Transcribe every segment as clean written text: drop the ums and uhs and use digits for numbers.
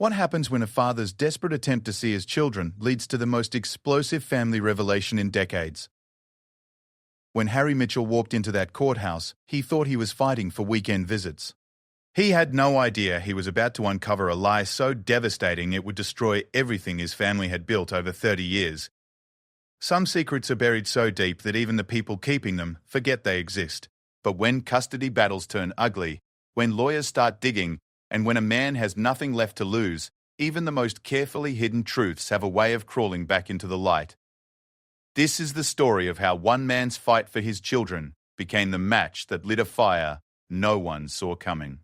What happens when a father's desperate attempt to see his children leads to the most explosive family revelation in decades? When Harry Mitchell walked into that courthouse, he thought he was fighting for weekend visits. He had no idea he was about to uncover a lie so devastating it would destroy everything his family had built over 30 years. Some secrets are buried so deep that even the people keeping them forget they exist. But when custody battles turn ugly, when lawyers start digging, and when a man has nothing left to lose, even the most carefully hidden truths have a way of crawling back into the light. This is the story of how one man's fight for his children became the match that lit a fire no one saw coming.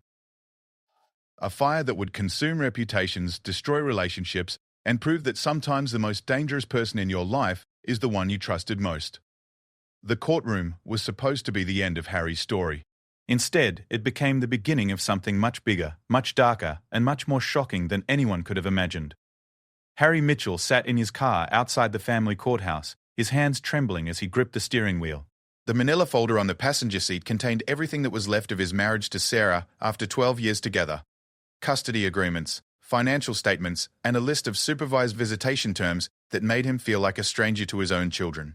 A fire that would consume reputations, destroy relationships, and prove that sometimes the most dangerous person in your life is the one you trusted most. The courtroom was supposed to be the end of Harry's story. Instead, it became the beginning of something much bigger, much darker, and much more shocking than anyone could have imagined. Harry Mitchell sat in his car outside the family courthouse, his hands trembling as he gripped the steering wheel. The manila folder on the passenger seat contained everything that was left of his marriage to Sarah after 12 years together. Custody agreements, financial statements, and a list of supervised visitation terms that made him feel like a stranger to his own children.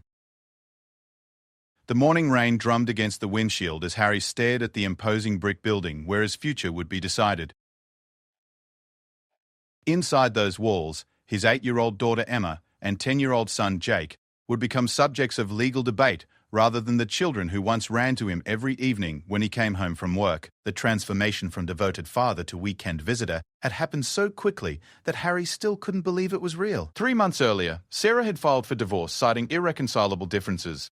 The morning rain drummed against the windshield as Harry stared at the imposing brick building where his future would be decided. Inside those walls, his 8-year-old daughter Emma and 10-year-old son Jake would become subjects of legal debate rather than the children who once ran to him every evening when he came home from work. The transformation from devoted father to weekend visitor had happened so quickly that Harry still couldn't believe it was real. 3 months earlier, Sarah had filed for divorce, citing irreconcilable differences.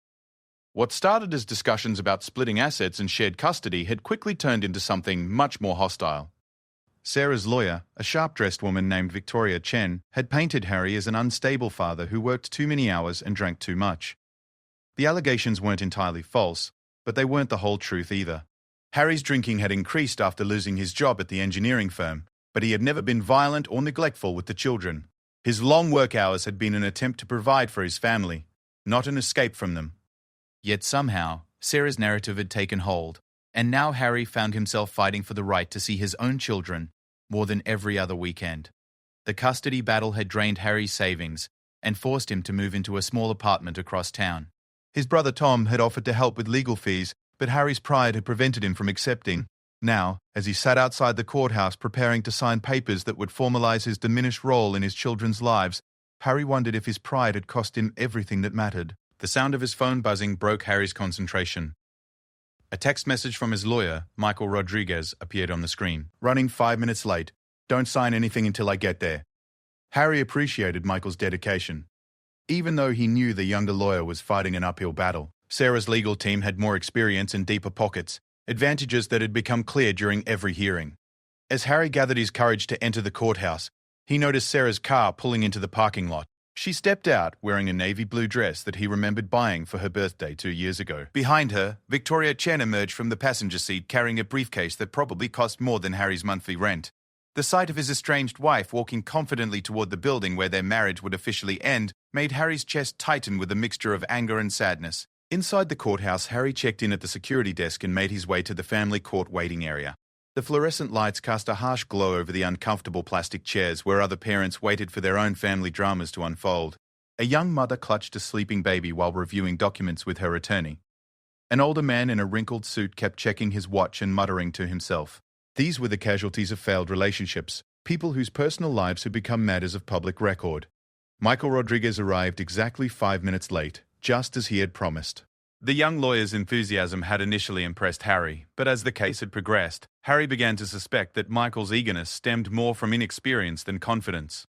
What started as discussions about splitting assets and shared custody had quickly turned into something much more hostile. Sarah's lawyer, a sharp-dressed woman named Victoria Chen, had painted Harry as an unstable father who worked too many hours and drank too much. The allegations weren't entirely false, but they weren't the whole truth either. Harry's drinking had increased after losing his job at the engineering firm, but he had never been violent or neglectful with the children. His long work hours had been an attempt to provide for his family, not an escape from them. Yet somehow, Sarah's narrative had taken hold, and now Harry found himself fighting for the right to see his own children more than every other weekend. The custody battle had drained Harry's savings and forced him to move into a small apartment across town. His brother Tom had offered to help with legal fees, but Harry's pride had prevented him from accepting. Now, as he sat outside the courthouse preparing to sign papers that would formalize his diminished role in his children's lives, Harry wondered if his pride had cost him everything that mattered. The sound of his phone buzzing broke Harry's concentration. A text message from his lawyer, Michael Rodriguez, appeared on the screen. "Running 5 minutes late. Don't sign anything until I get there." Harry appreciated Michael's dedication. Even though he knew the younger lawyer was fighting an uphill battle, Sarah's legal team had more experience and deeper pockets, advantages that had become clear during every hearing. As Harry gathered his courage to enter the courthouse, he noticed Sarah's car pulling into the parking lot. She stepped out wearing a navy blue dress that he remembered buying for her birthday 2 years ago. Behind her, Victoria Chen emerged from the passenger seat carrying a briefcase that probably cost more than Harry's monthly rent. The sight of his estranged wife walking confidently toward the building where their marriage would officially end made Harry's chest tighten with a mixture of anger and sadness. Inside the courthouse, Harry checked in at the security desk and made his way to the family court waiting area. The fluorescent lights cast a harsh glow over the uncomfortable plastic chairs where other parents waited for their own family dramas to unfold. A young mother clutched a sleeping baby while reviewing documents with her attorney. An older man in a wrinkled suit kept checking his watch and muttering to himself. These were the casualties of failed relationships, people whose personal lives had become matters of public record. Michael Rodriguez arrived exactly 5 minutes late, just as he had promised. The young lawyer's enthusiasm had initially impressed Harry, but as the case had progressed, Harry began to suspect that Michael's eagerness stemmed more from inexperience than confidence.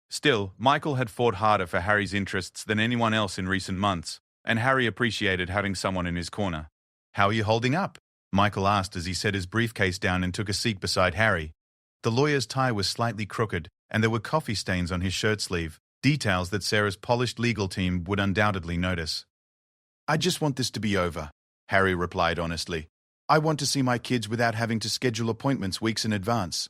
Still, Michael had fought harder for Harry's interests than anyone else in recent months, and Harry appreciated having someone in his corner. "How are you holding up?" Michael asked as he set his briefcase down and took a seat beside Harry. The lawyer's tie was slightly crooked, and there were coffee stains on his shirt sleeve, details that Sarah's polished legal team would undoubtedly notice. "I just want this to be over," Harry replied honestly. "I want to see my kids without having to schedule appointments weeks in advance.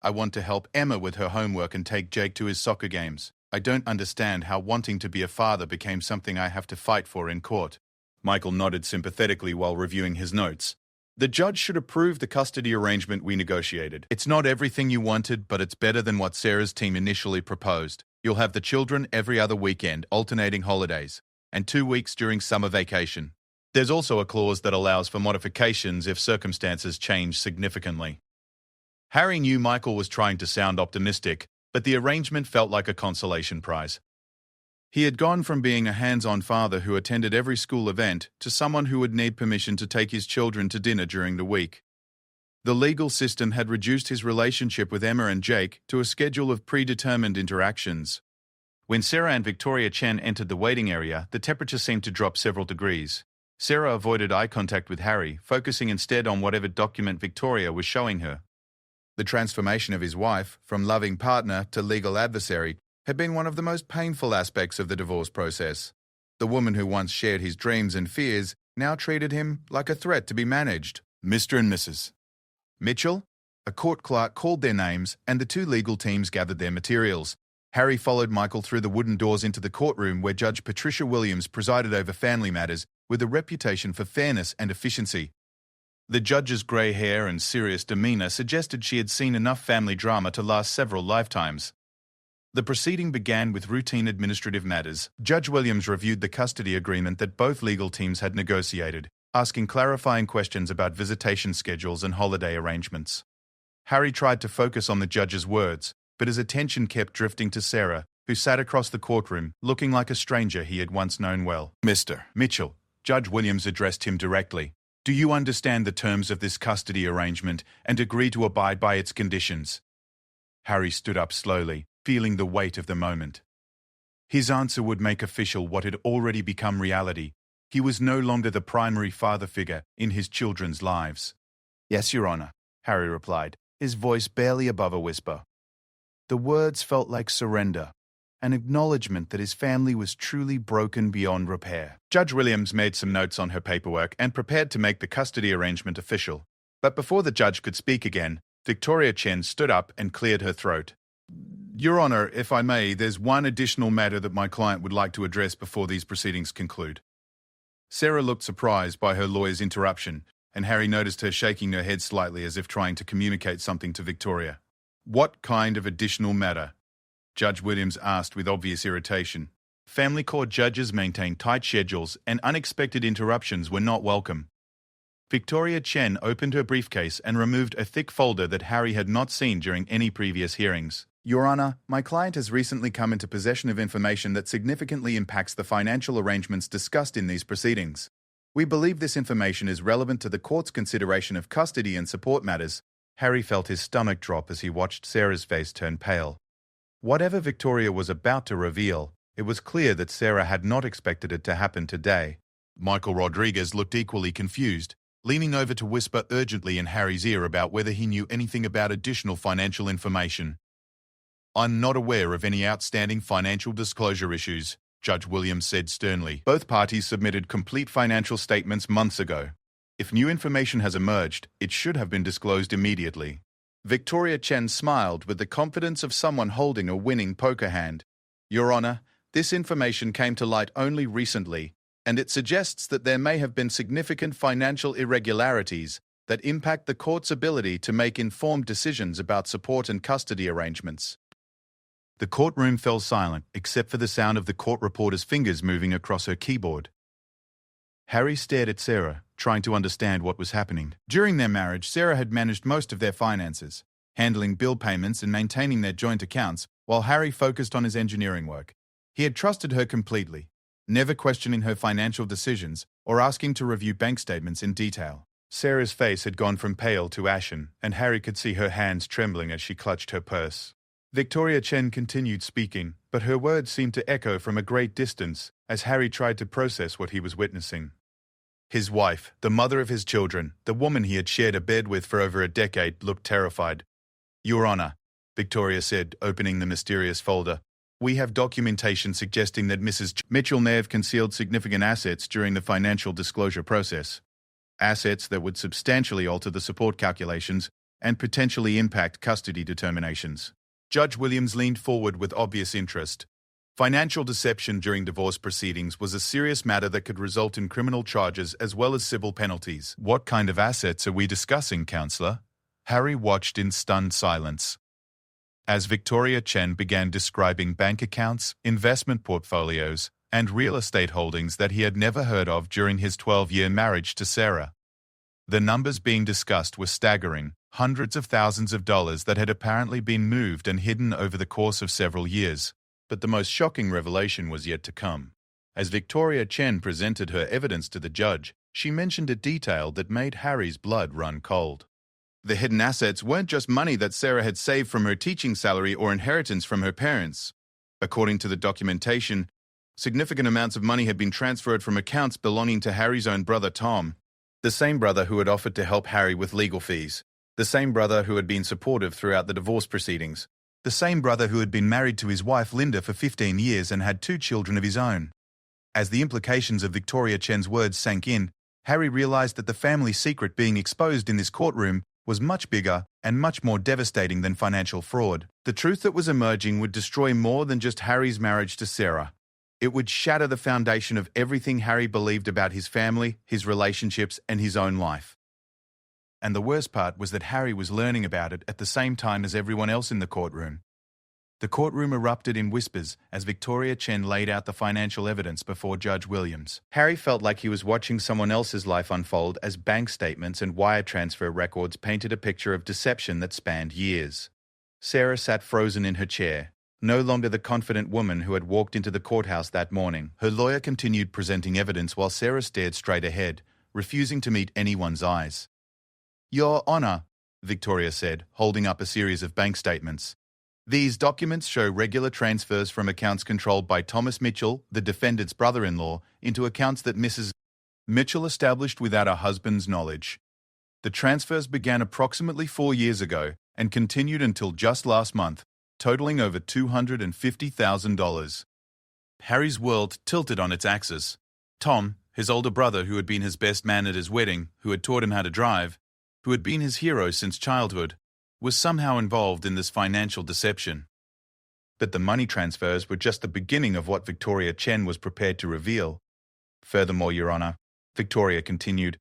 I want to help Emma with her homework and take Jake to his soccer games. I don't understand how wanting to be a father became something I have to fight for in court." Michael nodded sympathetically while reviewing his notes. The judge should approve the custody arrangement we negotiated. It's not everything you wanted, but it's better than what Sarah's team initially proposed. You'll have the children every other weekend, alternating holidays, and 2 weeks during summer vacation. There's also a clause that allows for modifications if circumstances change significantly. Harry knew Michael was trying to sound optimistic, but the arrangement felt like a consolation prize. He had gone from being a hands-on father who attended every school event to someone who would need permission to take his children to dinner during the week. The legal system had reduced his relationship with Emma and Jake to a schedule of predetermined interactions. When Sarah and Victoria Chen entered the waiting area, the temperature seemed to drop several degrees. Sarah avoided eye contact with Harry, focusing instead on whatever document Victoria was showing her. The transformation of his wife, from loving partner to legal adversary, had been one of the most painful aspects of the divorce process. The woman who once shared his dreams and fears now treated him like a threat to be managed. Mr. and Mrs. Mitchell, a court clerk, called their names, and the two legal teams gathered their materials. Harry followed Michael through the wooden doors into the courtroom where Judge Patricia Williams presided over family matters with a reputation for fairness and efficiency. The judge's grey hair and serious demeanour suggested she had seen enough family drama to last several lifetimes. The proceeding began with routine administrative matters. Judge Williams reviewed the custody agreement that both legal teams had negotiated, asking clarifying questions about visitation schedules and holiday arrangements. Harry tried to focus on the judge's words, but his attention kept drifting to Sarah, who sat across the courtroom, looking like a stranger he had once known well. Mr. Mitchell, Judge Williams addressed him directly. Do you understand the terms of this custody arrangement and agree to abide by its conditions? Harry stood up slowly, feeling the weight of the moment. His answer would make official what had already become reality. He was no longer the primary father figure in his children's lives. Yes, Your Honor, Harry replied, his voice barely above a whisper. The words felt like surrender, an acknowledgement that his family was truly broken beyond repair. Judge Williams made some notes on her paperwork and prepared to make the custody arrangement official. But before the judge could speak again, Victoria Chen stood up and cleared her throat. Your Honor, if I may, there's one additional matter that my client would like to address before these proceedings conclude. Sarah looked surprised by her lawyer's interruption, and Harry noticed her shaking her head slightly as if trying to communicate something to Victoria. What kind of additional matter? Judge Williams asked with obvious irritation. Family court judges maintain tight schedules, and unexpected interruptions were not welcome. Victoria Chen opened her briefcase and removed a thick folder that Harry had not seen during any previous hearings. Your Honor, my client has recently come into possession of information that significantly impacts the financial arrangements discussed in these proceedings. We believe this information is relevant to the court's consideration of custody and support matters. Harry felt his stomach drop as he watched Sarah's face turn pale. Whatever Victoria was about to reveal, it was clear that Sarah had not expected it to happen today. Michael Rodriguez looked equally confused, leaning over to whisper urgently in Harry's ear about whether he knew anything about additional financial information. I'm not aware of any outstanding financial disclosure issues, Judge Williams said sternly. Both parties submitted complete financial statements months ago. If new information has emerged, it should have been disclosed immediately. Victoria Chen smiled with the confidence of someone holding a winning poker hand. Your Honor, this information came to light only recently, and it suggests that there may have been significant financial irregularities that impact the court's ability to make informed decisions about support and custody arrangements. The courtroom fell silent, except for the sound of the court reporter's fingers moving across her keyboard. Harry stared at Sarah, trying to understand what was happening. During their marriage, Sarah had managed most of their finances, handling bill payments and maintaining their joint accounts, while Harry focused on his engineering work. He had trusted her completely, never questioning her financial decisions or asking to review bank statements in detail. Sarah's face had gone from pale to ashen, and Harry could see her hands trembling as she clutched her purse. Victoria Chen continued speaking, but her words seemed to echo from a great distance as Harry tried to process what he was witnessing. His wife, the mother of his children, the woman he had shared a bed with for over a decade, looked terrified. Your Honor, Victoria said, opening the mysterious folder, we have documentation suggesting that Mrs. Mitchell may have concealed significant assets during the financial disclosure process. Assets that would substantially alter the support calculations and potentially impact custody determinations. Judge Williams leaned forward with obvious interest. Financial deception during divorce proceedings was a serious matter that could result in criminal charges as well as civil penalties. What kind of assets are we discussing, counselor? Harry watched in stunned silence. As Victoria Chen began describing bank accounts, investment portfolios, and real estate holdings that he had never heard of during his 12-year marriage to Sarah. The numbers being discussed were staggering, hundreds of thousands of dollars that had apparently been moved and hidden over the course of several years. But the most shocking revelation was yet to come. As Victoria Chen presented her evidence to the judge, she mentioned a detail that made Harry's blood run cold. The hidden assets weren't just money that Sarah had saved from her teaching salary or inheritance from her parents. According to the documentation, significant amounts of money had been transferred from accounts belonging to Harry's own brother Tom, the same brother who had offered to help Harry with legal fees, the same brother who had been supportive throughout the divorce proceedings, the same brother who had been married to his wife Linda for 15 years and had 2 children of his own. As the implications of Victoria Chen's words sank in, Harry realized that the family secret being exposed in this courtroom was much bigger and much more devastating than financial fraud. The truth that was emerging would destroy more than just Harry's marriage to Sarah. It would shatter the foundation of everything Harry believed about his family, his relationships, and his own life. And the worst part was that Harry was learning about it at the same time as everyone else in the courtroom. The courtroom erupted in whispers as Victoria Chen laid out the financial evidence before Judge Williams. Harry felt like he was watching someone else's life unfold as bank statements and wire transfer records painted a picture of deception that spanned years. Sarah sat frozen in her chair, no longer the confident woman who had walked into the courthouse that morning. Her lawyer continued presenting evidence while Sarah stared straight ahead, refusing to meet anyone's eyes. "Your Honor," Victoria said, holding up a series of bank statements. "These documents show regular transfers from accounts controlled by Thomas Mitchell, the defendant's brother-in-law, into accounts that Mrs. Mitchell established without her husband's knowledge. The transfers began approximately 4 years ago and continued until just last month, totaling over $250,000. Harry's world tilted on its axis. Tom, his older brother who had been his best man at his wedding, who had taught him how to drive, who had been his hero since childhood, was somehow involved in this financial deception. But the money transfers were just the beginning of what Victoria Chen was prepared to reveal. Furthermore, Your Honor, Victoria continued,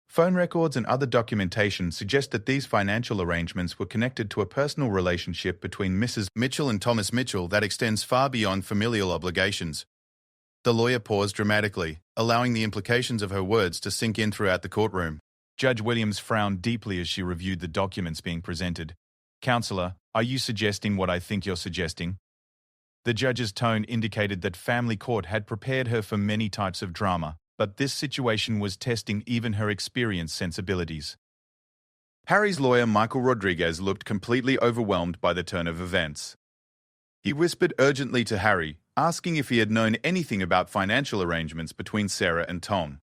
phone records and other documentation suggest that these financial arrangements were connected to a personal relationship between Mrs. Mitchell and Thomas Mitchell that extends far beyond familial obligations. The lawyer paused dramatically, allowing the implications of her words to sink in throughout the courtroom. Judge Williams frowned deeply as she reviewed the documents being presented. "Counselor, are you suggesting what I think you're suggesting?" The judge's tone indicated that family court had prepared her for many types of drama, but this situation was testing even her experienced sensibilities. Harry's lawyer, Michael Rodriguez, looked completely overwhelmed by the turn of events. He whispered urgently to Harry, asking if he had known anything about financial arrangements between Sarah and Tom.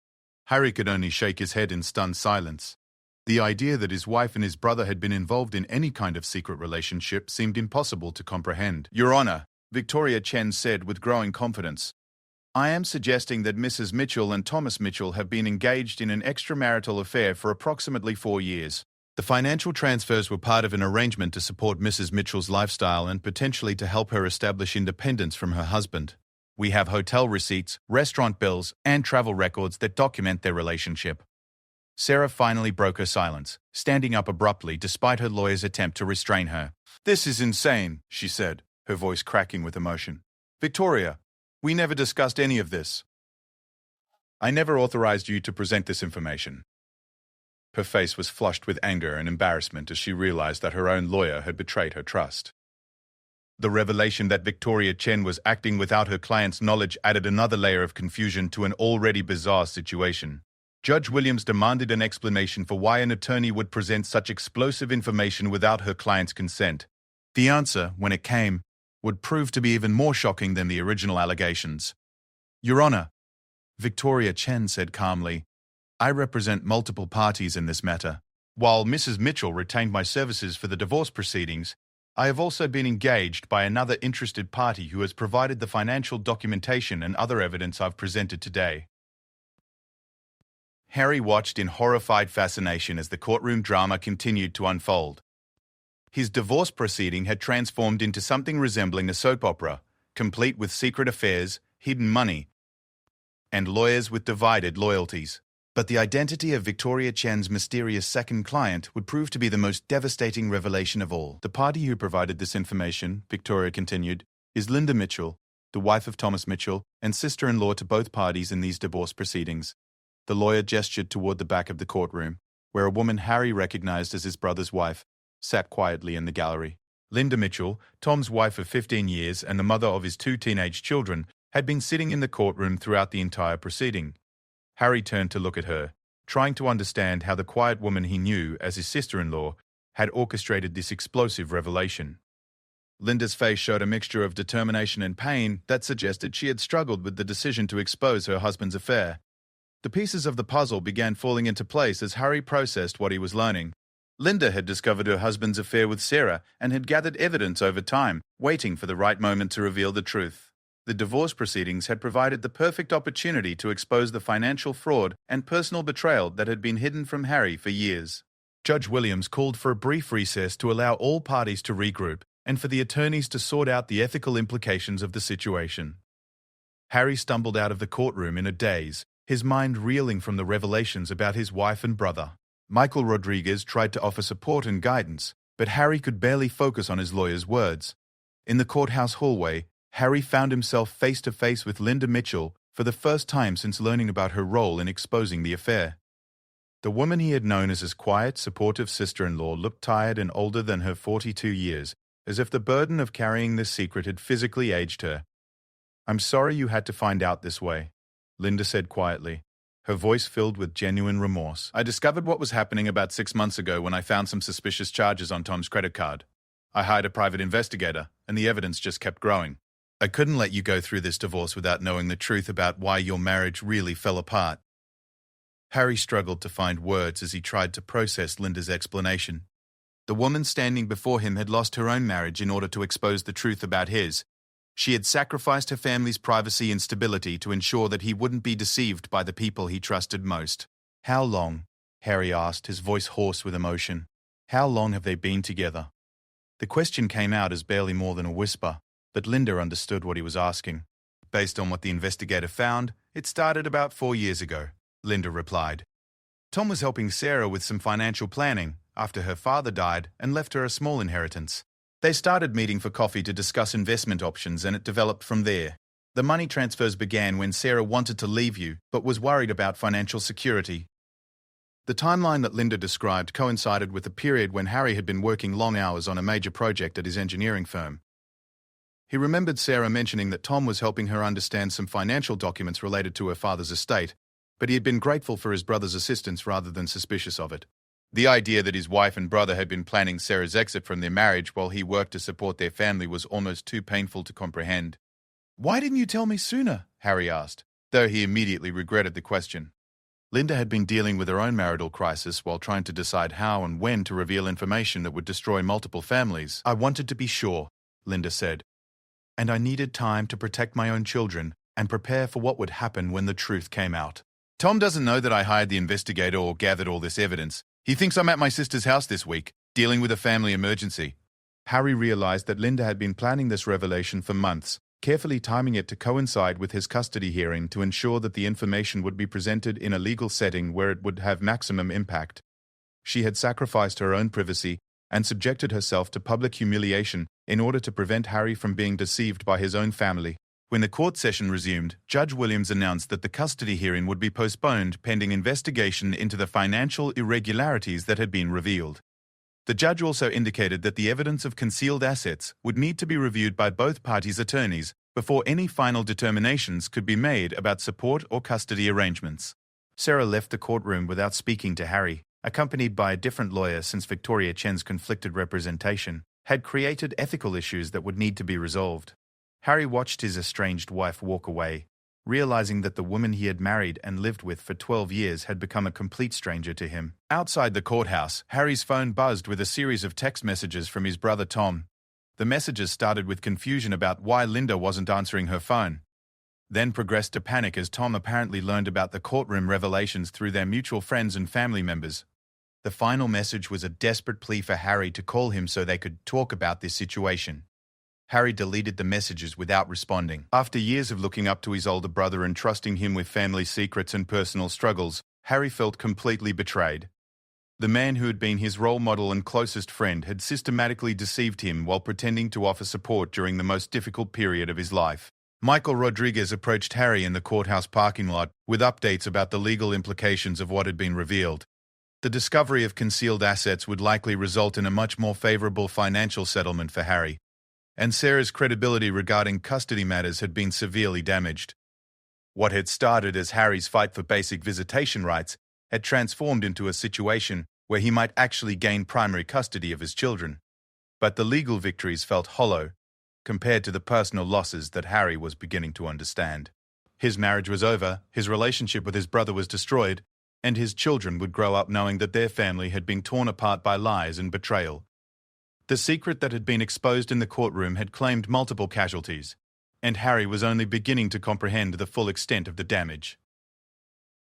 Harry could only shake his head in stunned silence. The idea that his wife and his brother had been involved in any kind of secret relationship seemed impossible to comprehend. "Your Honor," Victoria Chen said with growing confidence, "I am suggesting that Mrs. Mitchell and Thomas Mitchell have been engaged in an extramarital affair for approximately 4 years. The financial transfers were part of an arrangement to support Mrs. Mitchell's lifestyle and potentially to help her establish independence from her husband. We have hotel receipts, restaurant bills, and travel records that document their relationship." Sarah finally broke her silence, standing up abruptly despite her lawyer's attempt to restrain her. "This is insane," she said, her voice cracking with emotion. "Victoria, we never discussed any of this. I never authorized you to present this information." Her face was flushed with anger and embarrassment as she realized that her own lawyer had betrayed her trust. The revelation that Victoria Chen was acting without her client's knowledge added another layer of confusion to an already bizarre situation. Judge Williams demanded an explanation for why an attorney would present such explosive information without her client's consent. The answer, when it came, would prove to be even more shocking than the original allegations. "Your Honor," Victoria Chen said calmly, "I represent multiple parties in this matter. While Mrs. Mitchell retained my services for the divorce proceedings, I have also been engaged by another interested party who has provided the financial documentation and other evidence I've presented today." Harry watched in horrified fascination as the courtroom drama continued to unfold. His divorce proceeding had transformed into something resembling a soap opera, complete with secret affairs, hidden money, and lawyers with divided loyalties. But the identity of Victoria Chen's mysterious second client would prove to be the most devastating revelation of all. The party who provided this information, Victoria continued, is Linda Mitchell, the wife of Thomas Mitchell, and sister-in-law to both parties in these divorce proceedings. The lawyer gestured toward the back of the courtroom, where a woman Harry recognized as his brother's wife sat quietly in the gallery. Linda Mitchell, Tom's wife of 15 years and the mother of his 2 teenage children, had been sitting in the courtroom throughout the entire proceeding. Harry turned to look at her, trying to understand how the quiet woman he knew as his sister-in-law had orchestrated this explosive revelation. Linda's face showed a mixture of determination and pain that suggested she had struggled with the decision to expose her husband's affair. The pieces of the puzzle began falling into place as Harry processed what he was learning. Linda had discovered her husband's affair with Sarah and had gathered evidence over time, waiting for the right moment to reveal the truth. The divorce proceedings had provided the perfect opportunity to expose the financial fraud and personal betrayal that had been hidden from Harry for years. Judge Williams called for a brief recess to allow all parties to regroup and for the attorneys to sort out the ethical implications of the situation. Harry stumbled out of the courtroom in a daze, his mind reeling from the revelations about his wife and brother. Michael Rodriguez tried to offer support and guidance, but Harry could barely focus on his lawyer's words. In the courthouse hallway, Harry found himself face to face with Linda Mitchell for the first time since learning about her role in exposing the affair. The woman he had known as his quiet, supportive sister-in-law looked tired and older than her 42 years, as if the burden of carrying this secret had physically aged her. "I'm sorry you had to find out this way," Linda said quietly, her voice filled with genuine remorse. "I discovered what was happening about 6 months ago when I found some suspicious charges on Tom's credit card. I hired a private investigator, and the evidence just kept growing. I couldn't let you go through this divorce without knowing the truth about why your marriage really fell apart." Harry struggled to find words as he tried to process Linda's explanation. The woman standing before him had lost her own marriage in order to expose the truth about his. She had sacrificed her family's privacy and stability to ensure that he wouldn't be deceived by the people he trusted most. "How long?" Harry asked, his voice hoarse with emotion. "How long have they been together?" The question came out as barely more than a whisper, but Linda understood what he was asking. "Based on what the investigator found, it started about 4 years ago," Linda replied. "Tom was helping Sarah with some financial planning after her father died and left her a small inheritance. They started meeting for coffee to discuss investment options, and it developed from there. The money transfers began when Sarah wanted to leave you but was worried about financial security." The timeline that Linda described coincided with a period when Harry had been working long hours on a major project at his engineering firm. He remembered Sarah mentioning that Tom was helping her understand some financial documents related to her father's estate, but he had been grateful for his brother's assistance rather than suspicious of it. The idea that his wife and brother had been planning Sarah's exit from their marriage while he worked to support their family was almost too painful to comprehend. "Why didn't you tell me sooner?" Harry asked, though he immediately regretted the question. Linda had been dealing with her own marital crisis while trying to decide how and when to reveal information that would destroy multiple families. "I wanted to be sure," Linda said, "and I needed time to protect my own children and prepare for what would happen when the truth came out. Tom doesn't know that I hired the investigator or gathered all this evidence. He thinks I'm at my sister's house this week, dealing with a family emergency." Harry realized that Linda had been planning this revelation for months, carefully timing it to coincide with his custody hearing to ensure that the information would be presented in a legal setting where it would have maximum impact. She had sacrificed her own privacy and subjected herself to public humiliation in order to prevent Harry from being deceived by his own family. When the court session resumed, Judge Williams announced that the custody hearing would be postponed pending investigation into the financial irregularities that had been revealed. The judge also indicated that the evidence of concealed assets would need to be reviewed by both parties' attorneys before any final determinations could be made about support or custody arrangements. Sarah left the courtroom without speaking to Harry, accompanied by a different lawyer since Victoria Chen's conflicted representation had created ethical issues that would need to be resolved. Harry watched his estranged wife walk away, realizing that the woman he had married and lived with for 12 years had become a complete stranger to him. Outside the courthouse, Harry's phone buzzed with a series of text messages from his brother Tom. The messages started with confusion about why Linda wasn't answering her phone, then progressed to panic as Tom apparently learned about the courtroom revelations through their mutual friends and family members. The final message was a desperate plea for Harry to call him so they could talk about this situation. Harry deleted the messages without responding. After years of looking up to his older brother and trusting him with family secrets and personal struggles, Harry felt completely betrayed. The man who had been his role model and closest friend had systematically deceived him while pretending to offer support during the most difficult period of his life. Michael Rodriguez approached Harry in the courthouse parking lot with updates about the legal implications of what had been revealed. The discovery of concealed assets would likely result in a much more favorable financial settlement for Harry, and Sarah's credibility regarding custody matters had been severely damaged. What had started as Harry's fight for basic visitation rights had transformed into a situation where he might actually gain primary custody of his children. But the legal victories felt hollow compared to the personal losses that Harry was beginning to understand. His marriage was over, his relationship with his brother was destroyed, and his children would grow up knowing that their family had been torn apart by lies and betrayal. The secret that had been exposed in the courtroom had claimed multiple casualties, and Harry was only beginning to comprehend the full extent of the damage.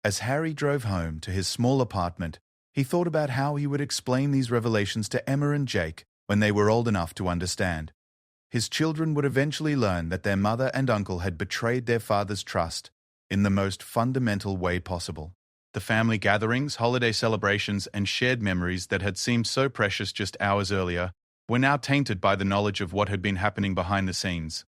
As Harry drove home to his small apartment, he thought about how he would explain these revelations to Emma and Jake when they were old enough to understand. His children would eventually learn that their mother and uncle had betrayed their father's trust in the most fundamental way possible. The family gatherings, holiday celebrations, and shared memories that had seemed so precious just hours earlier were now tainted by the knowledge of what had been happening behind the scenes.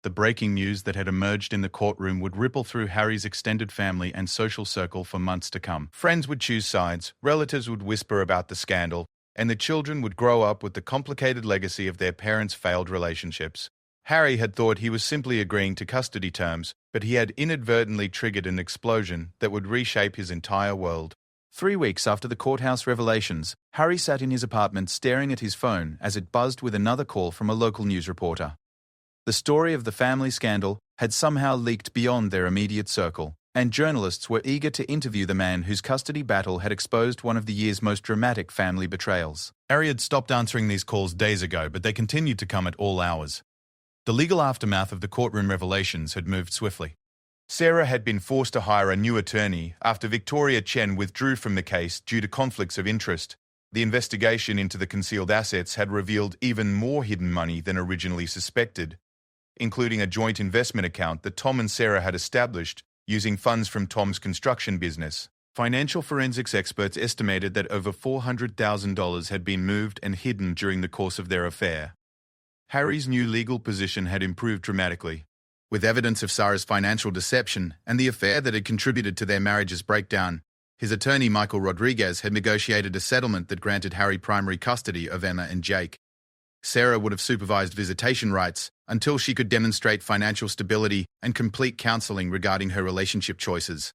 The breaking news that had emerged in the courtroom would ripple through Harry's extended family and social circle for months to come. Friends would choose sides, relatives would whisper about the scandal, and the children would grow up with the complicated legacy of their parents' failed relationships. Harry had thought he was simply agreeing to custody terms, but he had inadvertently triggered an explosion that would reshape his entire world. 3 weeks after the courthouse revelations, Harry sat in his apartment staring at his phone as it buzzed with another call from a local news reporter. The story of the family scandal had somehow leaked beyond their immediate circle, and journalists were eager to interview the man whose custody battle had exposed one of the year's most dramatic family betrayals. Harry had stopped answering these calls days ago, but they continued to come at all hours. The legal aftermath of the courtroom revelations had moved swiftly. Sarah had been forced to hire a new attorney after Victoria Chen withdrew from the case due to conflicts of interest. The investigation into the concealed assets had revealed even more hidden money than originally suspected, including a joint investment account that Tom and Sarah had established using funds from Tom's construction business. Financial forensics experts estimated that over $400,000 had been moved and hidden during the course of their affair. Harry's new legal position had improved dramatically. With evidence of Sarah's financial deception and the affair that had contributed to their marriage's breakdown, his attorney Michael Rodriguez had negotiated a settlement that granted Harry primary custody of Emma and Jake. Sarah would have supervised visitation rights until she could demonstrate financial stability and complete counseling regarding her relationship choices.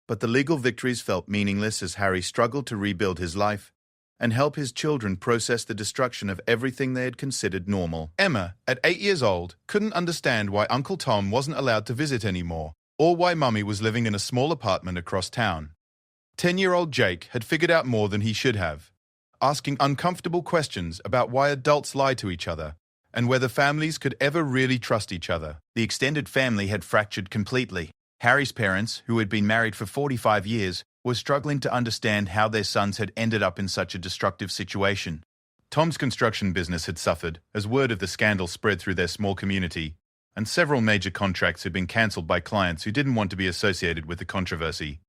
But the legal victories felt meaningless as Harry struggled to rebuild his life and help his children process the destruction of everything they had considered normal. Emma, at 8 years old, couldn't understand why Uncle Tom wasn't allowed to visit anymore, or why Mummy was living in a small apartment across town. 10-year-old Jake had figured out more than he should have, asking uncomfortable questions about why adults lie to each other and whether families could ever really trust each other. The extended family had fractured completely. Harry's parents, who had been married for 45 years, were struggling to understand how their sons had ended up in such a destructive situation. Tom's construction business had suffered as word of the scandal spread through their small community, and several major contracts had been cancelled by clients who didn't want to be associated with the controversy.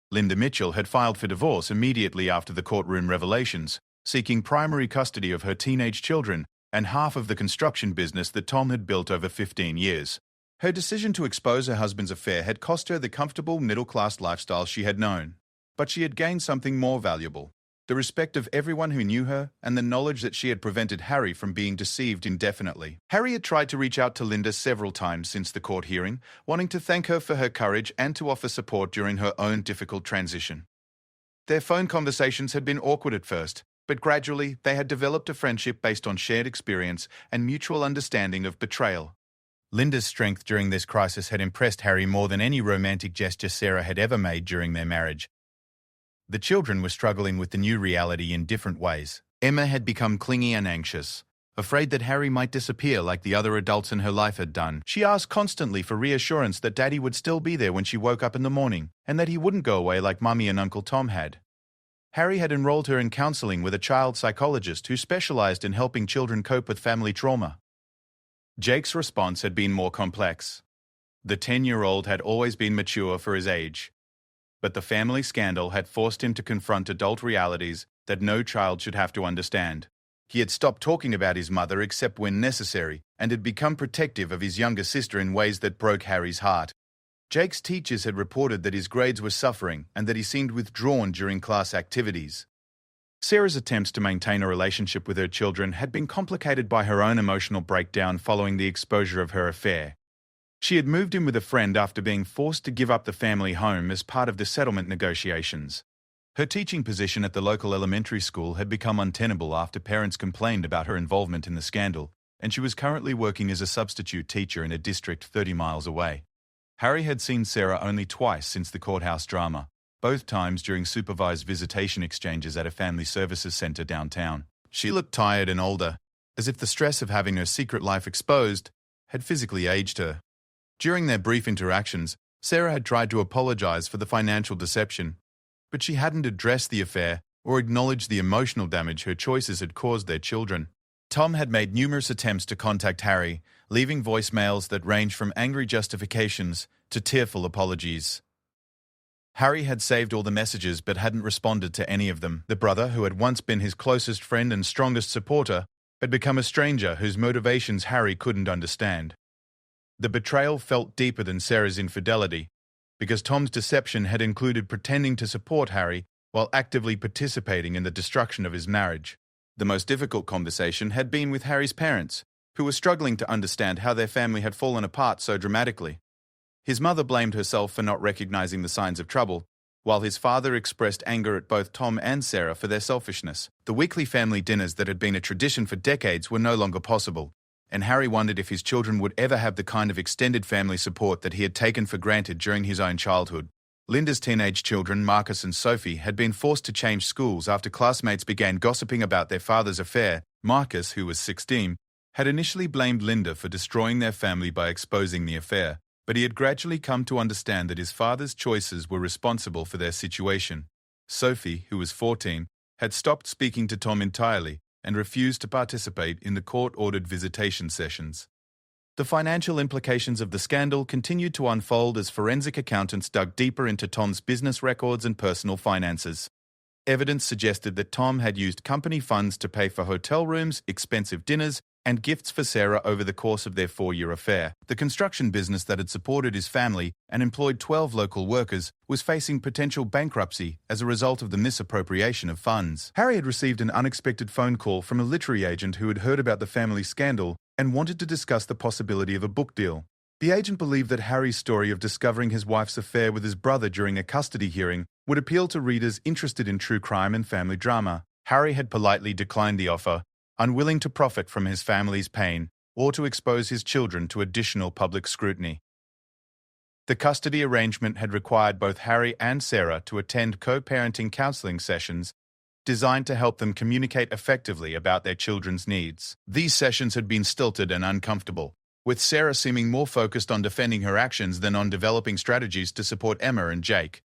Linda Mitchell had filed for divorce immediately after the courtroom revelations, seeking primary custody of her teenage children and half of the construction business that Tom had built over 15 years. Her decision to expose her husband's affair had cost her the comfortable middle-class lifestyle she had known, but she had gained something more valuable: the respect of everyone who knew her and the knowledge that she had prevented Harry from being deceived indefinitely. Harry had tried to reach out to Linda several times since the court hearing, wanting to thank her for her courage and to offer support during her own difficult transition. Their phone conversations had been awkward at first, but gradually they had developed a friendship based on shared experience and mutual understanding of betrayal. Linda's strength during this crisis had impressed Harry more than any romantic gesture Sarah had ever made during their marriage. The children were struggling with the new reality in different ways. Emma had become clingy and anxious, afraid that Harry might disappear like the other adults in her life had done. She asked constantly for reassurance that Daddy would still be there when she woke up in the morning, and that he wouldn't go away like Mummy and Uncle Tom had. Harry had enrolled her in counseling with a child psychologist who specialized in helping children cope with family trauma. Jake's response had been more complex. The 10-year-old had always been mature for his age, but the family scandal had forced him to confront adult realities that no child should have to understand. He had stopped talking about his mother except when necessary and had become protective of his younger sister in ways that broke Harry's heart. Jake's teachers had reported that his grades were suffering and that he seemed withdrawn during class activities. Sarah's attempts to maintain a relationship with her children had been complicated by her own emotional breakdown following the exposure of her affair. She had moved in with a friend after being forced to give up the family home as part of the settlement negotiations. Her teaching position at the local elementary school had become untenable after parents complained about her involvement in the scandal, and she was currently working as a substitute teacher in a district 30 miles away. Harry had seen Sarah only twice since the courthouse drama, both times during supervised visitation exchanges at a family services center downtown. She looked tired and older, as if the stress of having her secret life exposed had physically aged her. During their brief interactions, Sarah had tried to apologize for the financial deception, but she hadn't addressed the affair or acknowledged the emotional damage her choices had caused their children. Tom had made numerous attempts to contact Harry, leaving voicemails that ranged from angry justifications to tearful apologies. Harry had saved all the messages but hadn't responded to any of them. The brother, who had once been his closest friend and strongest supporter, had become a stranger whose motivations Harry couldn't understand. The betrayal felt deeper than Sarah's infidelity, because Tom's deception had included pretending to support Harry while actively participating in the destruction of his marriage. The most difficult conversation had been with Harry's parents, who were struggling to understand how their family had fallen apart so dramatically. His mother blamed herself for not recognizing the signs of trouble, while his father expressed anger at both Tom and Sarah for their selfishness. The weekly family dinners that had been a tradition for decades were no longer possible, and Harry wondered if his children would ever have the kind of extended family support that he had taken for granted during his own childhood. Linda's teenage children, Marcus and Sophie, had been forced to change schools after classmates began gossiping about their father's affair. Marcus, who was 16, had initially blamed Linda for destroying their family by exposing the affair, but he had gradually come to understand that his father's choices were responsible for their situation. Sophie, who was 14, had stopped speaking to Tom entirely and refused to participate in the court-ordered visitation sessions. The financial implications of the scandal continued to unfold as forensic accountants dug deeper into Tom's business records and personal finances. Evidence suggested that Tom had used company funds to pay for hotel rooms, expensive dinners, and gifts for Sarah over the course of their 4-year affair. The construction business that had supported his family and employed 12 local workers was facing potential bankruptcy as a result of the misappropriation of funds. Harry had received an unexpected phone call from a literary agent who had heard about the family scandal and wanted to discuss the possibility of a book deal. The agent believed that Harry's story of discovering his wife's affair with his brother during a custody hearing would appeal to readers interested in true crime and family drama. Harry had politely declined the offer, unwilling to profit from his family's pain or to expose his children to additional public scrutiny. The custody arrangement had required both Harry and Sarah to attend co-parenting counseling sessions designed to help them communicate effectively about their children's needs. These sessions had been stilted and uncomfortable, with Sarah seeming more focused on defending her actions than on developing strategies to support Emma and Jake.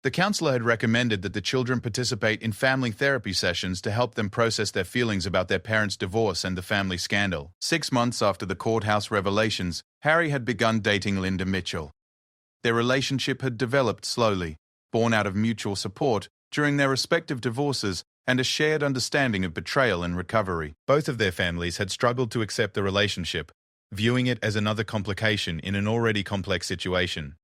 The counselor had recommended that the children participate in family therapy sessions to help them process their feelings about their parents' divorce and the family scandal. 6 months after the courthouse revelations, Harry had begun dating Linda Mitchell. Their relationship had developed slowly, born out of mutual support during their respective divorces and a shared understanding of betrayal and recovery. Both of their families had struggled to accept the relationship, viewing it as another complication in an already complex situation.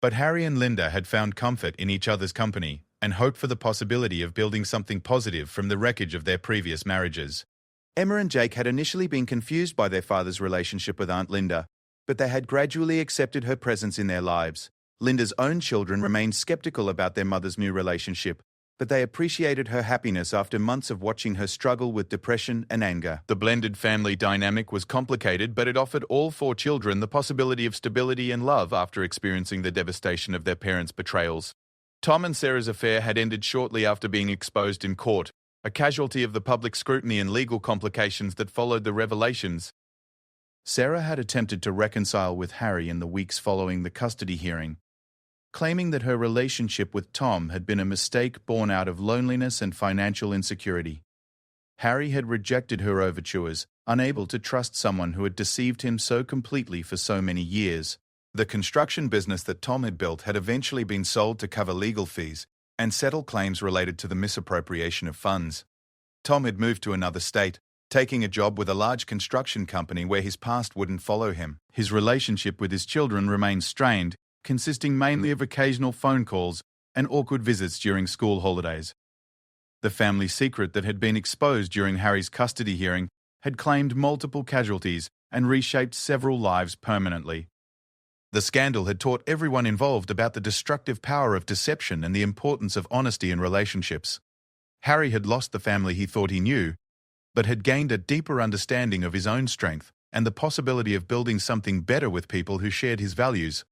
But Harry and Linda had found comfort in each other's company and hoped for the possibility of building something positive from the wreckage of their previous marriages. Emma and Jake had initially been confused by their father's relationship with Aunt Linda, but they had gradually accepted her presence in their lives. Linda's own children remained skeptical about their mother's new relationship, but they appreciated her happiness after months of watching her struggle with depression and anger. The blended family dynamic was complicated, but it offered all 4 children the possibility of stability and love after experiencing the devastation of their parents' betrayals. Tom and Sarah's affair had ended shortly after being exposed in court, a casualty of the public scrutiny and legal complications that followed the revelations. Sarah had attempted to reconcile with Harry in the weeks following the custody hearing, claiming that her relationship with Tom had been a mistake born out of loneliness and financial insecurity. Harry had rejected her overtures, unable to trust someone who had deceived him so completely for so many years. The construction business that Tom had built had eventually been sold to cover legal fees and settle claims related to the misappropriation of funds. Tom had moved to another state, taking a job with a large construction company where his past wouldn't follow him. His relationship with his children remained strained, consisting mainly of occasional phone calls and awkward visits during school holidays. The family secret that had been exposed during Harry's custody hearing had claimed multiple casualties and reshaped several lives permanently. The scandal had taught everyone involved about the destructive power of deception and the importance of honesty in relationships. Harry had lost the family he thought he knew, but had gained a deeper understanding of his own strength and the possibility of building something better with people who shared his values.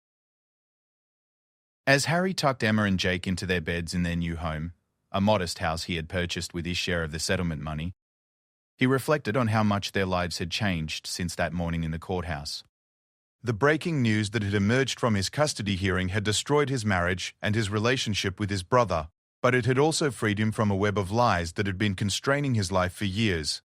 As Harry tucked Emma and Jake into their beds in their new home, a modest house he had purchased with his share of the settlement money, he reflected on how much their lives had changed since that morning in the courthouse. The breaking news that had emerged from his custody hearing had destroyed his marriage and his relationship with his brother, but it had also freed him from a web of lies that had been constraining his life for years.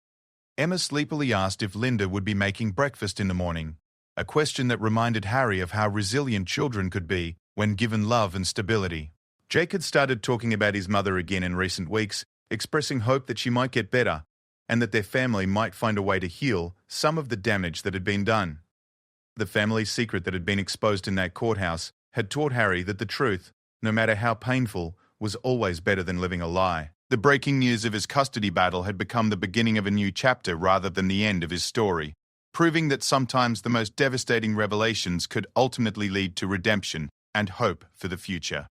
Emma sleepily asked if Linda would be making breakfast in the morning, a question that reminded Harry of how resilient children could be when given love and stability. Jake had started talking about his mother again in recent weeks, expressing hope that she might get better and that their family might find a way to heal some of the damage that had been done. The family secret that had been exposed in that courthouse had taught Harry that the truth, no matter how painful, was always better than living a lie. The breaking news of his custody battle had become the beginning of a new chapter rather than the end of his story, proving that sometimes the most devastating revelations could ultimately lead to redemption and hope for the future.